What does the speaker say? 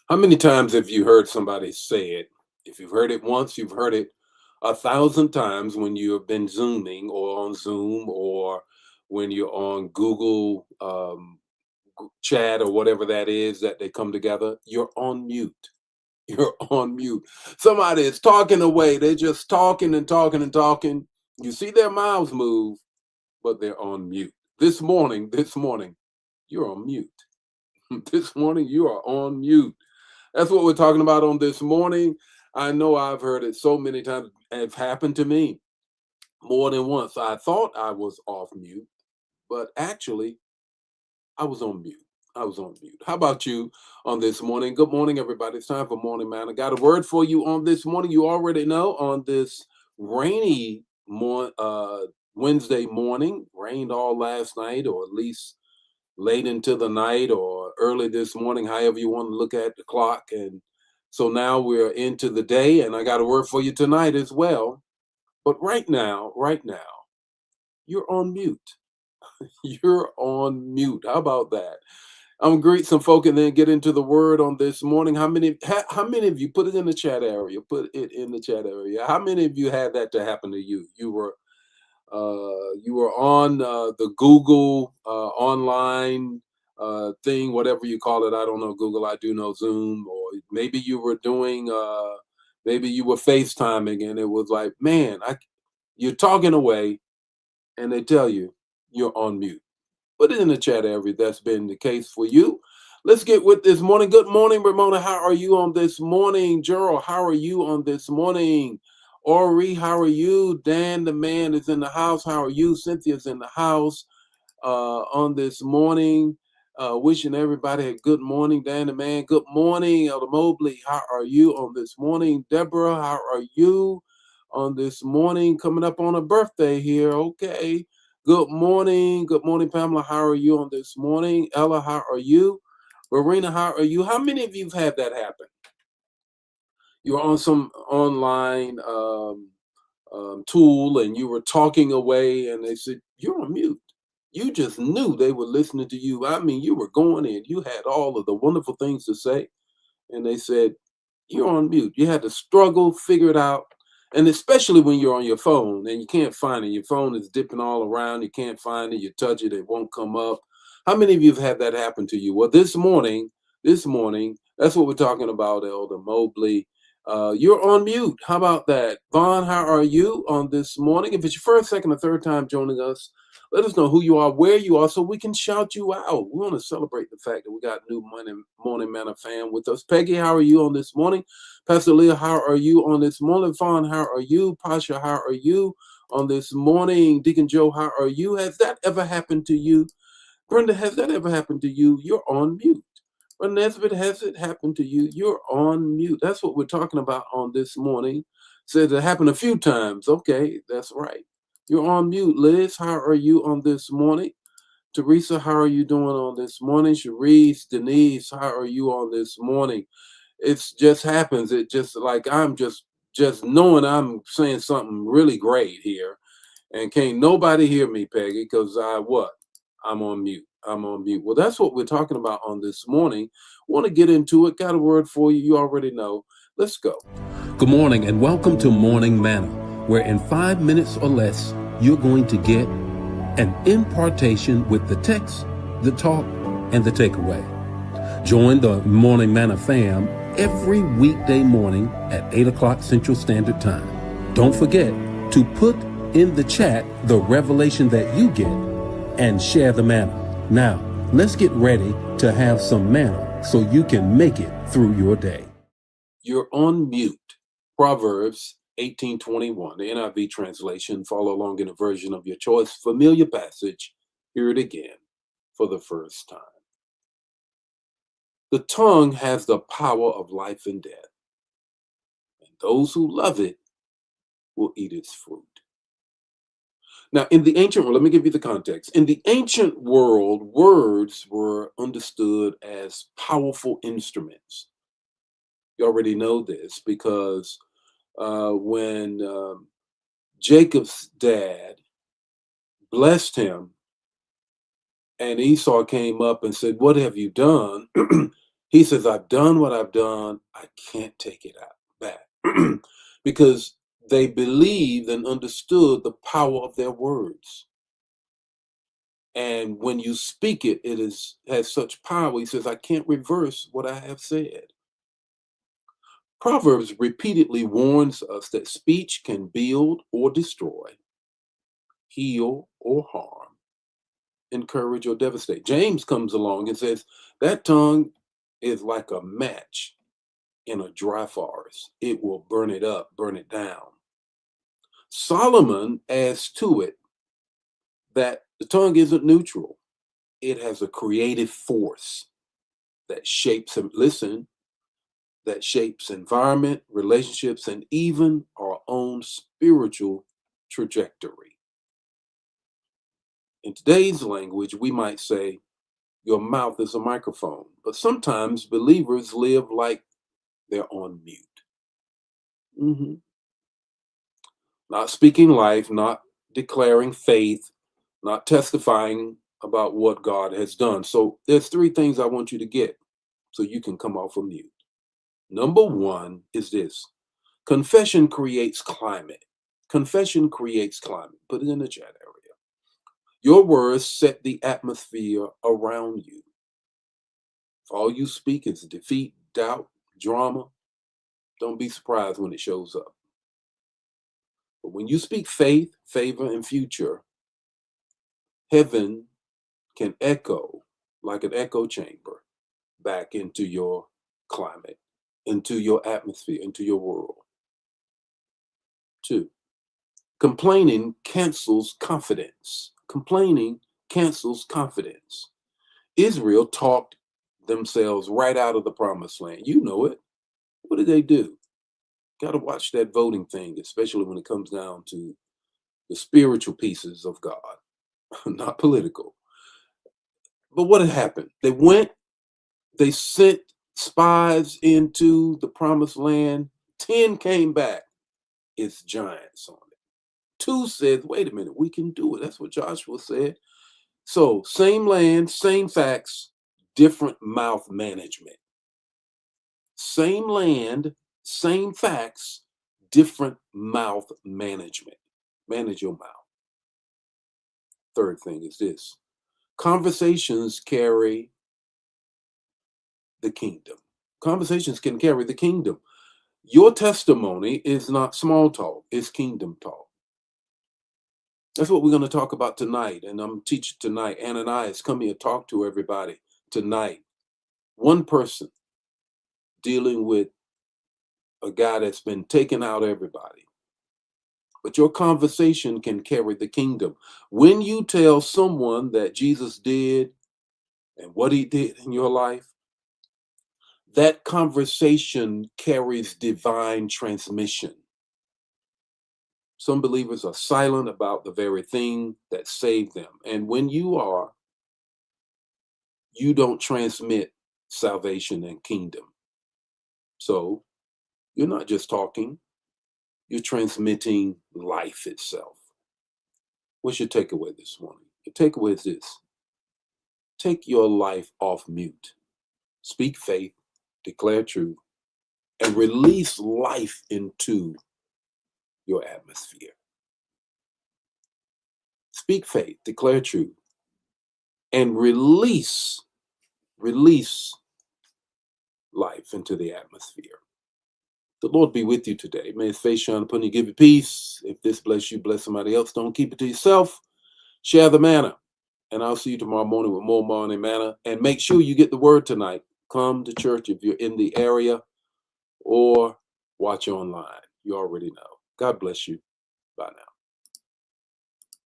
How many times have you heard somebody say it? If you've heard it once, you've heard it 1,000 times when you have been Zooming or on Zoom or when you're on Google chat or whatever that is that they come together. You're on mute. You're on mute. Somebody is talking away. They're just talking and talking and talking. You see their mouths move, but they're on mute. This morning, you're on mute. This morning, you are on mute. That's what we're talking about on this morning. I know I've heard it so many times. It's happened to me more than once. I thought I was off mute, but actually, I was on mute. I was on mute. How about you on this morning? Good morning, everybody. It's time for Morning Man. I got a word for you on this morning. You already know on this rainy Wednesday morning, rained all last night, or at least late into the night or early this morning, however you want to look at the clock. And so now we're into the day, and I got a word for you tonight as well. But right now, you're on mute. You're on mute. How about that? I'm gonna greet some folk and then get into the word on this morning. How many of you put it in the chat area? Put it in the chat area. How many of you had that to happen to you? You were on the Google online thing, whatever you call it. I don't know Google. I do know Zoom, or maybe you were doing, maybe you were FaceTiming, and it was like, man, you're talking away, and they tell you you're on mute. Put it in the chat area. That's been the case for you. Let's get with this morning. Good morning, Ramona. How are you on this morning? Gerald, how are you on this morning? Ori, how are you? Dan, the man, is in the house. How are you? Cynthia's in the house on this morning. Wishing everybody a good morning. Dan, the man, good morning. Elder Mobley, how are you on this morning? Deborah, how are you on this morning? Coming up on a birthday here. Okay. Good morning. Good morning, Pamela. How are you on this morning? Ella, how are you? Marina, how are you? How many of you have had that happen? You're on some online tool and you were talking away and they said, you're on mute. You just knew they were listening to you. I mean, you were going in, you had all of the wonderful things to say, and they said, you're on mute. You had to struggle, figure it out. And especially when you're on your phone and you can't find it, your phone is dipping all around, you can't find it, you touch it, it won't come up. How many of you have had that happen to you? Well, this morning, that's what we're talking about, Elder Mobley. You're on mute. How about that? Vaughn, how are you on this morning? If it's your first, second, or third time joining us, let us know who you are, where you are, so we can shout you out. We want to celebrate the fact that we got new morning Manna fam with us. Peggy, how are you on this morning? Pastor Leah, how are you on this morning? Fawn, how are you? Pasha, how are you on this morning? Deacon Joe, how are you? Has that ever happened to you? Brenda, has that ever happened to you? You're on mute. Brenda Nesbitt, has it happened to you? You're on mute. That's what we're talking about on this morning. Says it happened a few times. Okay, that's right. You're on mute. Liz, how are you on this morning? Teresa, how are you doing on this morning? Cherise, Denise, how are you on this morning? It just happens. It just like I'm just knowing I'm saying something really great here, and can't nobody hear me, Peggy, because I'm on mute. I'm on mute. Well, that's what we're talking about on this morning. Want to get into it? Got a word for you. You already know. Let's go. Good morning and welcome to Morning Manna, where in 5 minutes or less, you're going to get an impartation with the text, the talk, and the takeaway. Join the Morning Manna fam every weekday morning at 8 o'clock Central Standard Time. Don't forget to put in the chat the revelation that you get and share the manna. Now, let's get ready to have some manna so you can make it through your day. You're on mute. Proverbs 18:21, the NIV translation. Follow along in a version of your choice. Familiar passage. Hear it again for the first time. The tongue has the power of life and death, and those who love it will eat its fruit. Now, in the ancient world, let me give you the context. In the ancient world, words were understood as powerful instruments. You already know this because when Jacob's dad blessed him and Esau came up and said, "What have you done?" He says, I've done what I've done. I can't take it out back. Because they believed and understood the power of their words. And when you speak it, has such power. He says, I can't reverse what I have said. Proverbs repeatedly warns us that speech can build or destroy, heal or harm, encourage or devastate. James comes along and says, that tongue is like a match in a dry forest. It will burn it up, burn it down. Solomon adds to it that the tongue isn't neutral. It has a creative force that shapes and listen, that shapes environment, relationships, and even our own spiritual trajectory. In today's language, we might say, your mouth is a microphone, but sometimes believers live like they're on mute. Mhm. Not speaking life, not declaring faith, not testifying about what God has done. So there's three things I want you to get so you can come off of mute. Number one is this: confession creates climate. Confession creates climate. Put it in the chat area. Your words set the atmosphere around you. If all you speak is defeat, doubt, drama, don't be surprised when it shows up. But when you speak faith, favor, and future, heaven can echo like an echo chamber back into your climate, into your atmosphere, into your world. Two, complaining cancels confidence. Complaining cancels confidence. Israel talked themselves right out of the promised land. You know it. What did they do? Got to watch that voting thing, especially when it comes down to the spiritual pieces of God, not political. But what had happened? They sent spies into the promised land. 10 came back. It's giants on it. 2 said, wait a minute, we can do it. That's what Joshua said. So, same land, same facts, different mouth management. Same land, same facts, different mouth management. Manage your mouth. Third thing is this: conversations carry the kingdom. Conversations can carry the kingdom. Your testimony is not small talk, it's kingdom talk. That's what we're going to talk about tonight. And I'm teaching tonight. Ananias, come here, talk to everybody tonight. One person dealing with a guy that's been taking out everybody. But your conversation can carry the kingdom. When you tell someone that Jesus did and what he did in your life, that conversation carries divine transmission. Some believers are silent about the very thing that saved them. And when you are, you don't transmit salvation and kingdom. So you're not just talking, you're transmitting life itself. What's your takeaway this morning? Your takeaway is this: take your life off mute, speak faith, declare truth, and release life into your atmosphere. Speak faith, declare truth, and release life into the atmosphere. The Lord be with you today. May his face shine upon you, give you peace. If this bless you, bless somebody else. Don't keep it to yourself. Share the manna. And I'll see you tomorrow morning with more morning manna. And make sure you get the word tonight. Come to church if you're in the area, or watch online. You already know. God bless you. Bye now.